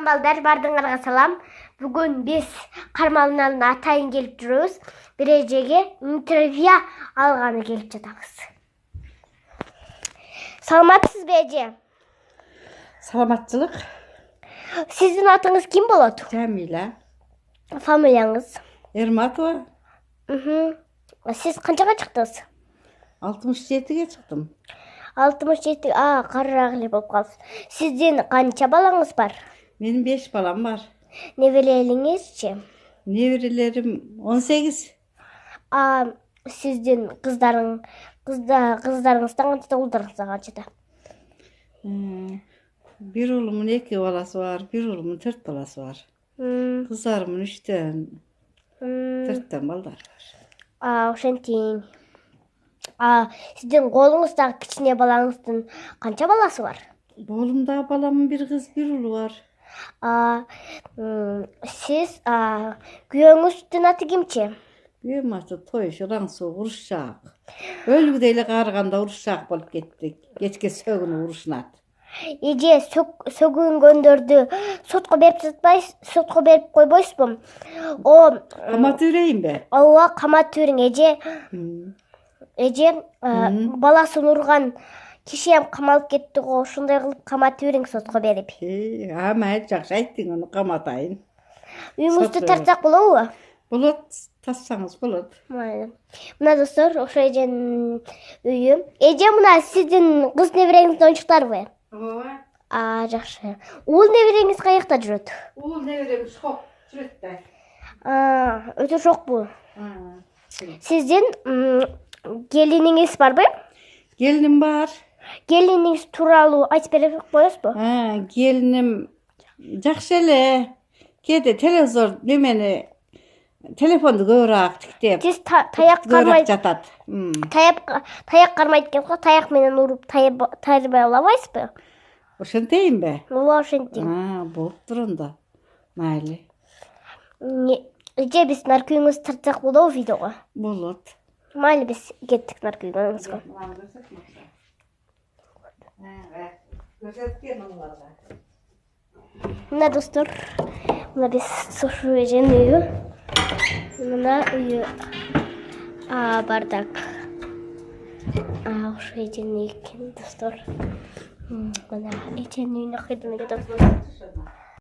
Балдар, бардыңарға салам. Бүгін біз Қармалыналың атайын келіп жүрміз. Bir ежеге интервью алғаны келіп жатамыз. Саламатсыз бе эже? Саламатчылык. Сіздің атыңыз кім болады? Жәмила. Фамилияңыз? Ерматова. Сіз қаншаға шықтыңыз? 67-ге шықтым. 67, қарырағылы болып қалсыз. Сізден қанша балаңыз бар? Менің 5 балам бар. Небелеріңіз ше? Неврелерім 18. Сізден қыздарыңыздан қаншада, ұлдарыңыздан қаншада? Bir oğlumun 2 balası var, bir oğlumun 4 balası var. Kızlarımın 3'ten, 4'ten balдар var. Ошентиң. Сіздің қолыңыздағы кішкене балаңыздың қанша баласы бар? Oğlumda balamın bir kız, bir oğlu var. Сіз күйеуіңіздің аты кімше? Күйеуім аты Тойш, Раңсу, Ұрышшақ. Өлгідейлі қарғанда Ұрышшақ болып кетті. Кешке сөгіні ұрышынады. Еже, сөгінгөндөрдү сотко берип койбойсуз бу? Камат үрейін бе? Ооба, камат үрүң эже. Эже, баласын урган киши hem камалып кетти го, ушундай кылып камат үрүң сотко берип. Майыл жакшы айттың, аны каматайын. Үйүңүздү тартсак болобу? Болот, тассаңыз болот. Мына достор, ошо эженин үйү. Эже, мына сиздин кыз небереңиздин оюнчуктарыбы? Ооба. Жакшы. Уул небереңиз каякта жүрөт? Уул небереңиз шок жүрөт да. Өтө шокпу. Сиздин келиниңиз барбы? Келиним бар. Келиниңиз тууралуу айтып бере коесузбу? Келиним жакшы эле. Кээде телевизор немени телефонду көбүрөөк тиктеп. Сиз таяк кармайт жатат. Таяк кармайт экен го, таяк менен уруп тайрбай алабайсызбы? Ошентейин бе? Ооба, ошентейм. Болуп турунда. Майли. Эже, биз наркүйүңүздү тартсак болобу видеого? Болот. Майли, биз кеттик наркүйүңүзгө. Мына достор, мына биз ушу эженин үйү. Мына үйү бардак. Ушу эженин үйү экен достор. Мына эженин үйүнө кыйдым эле достор.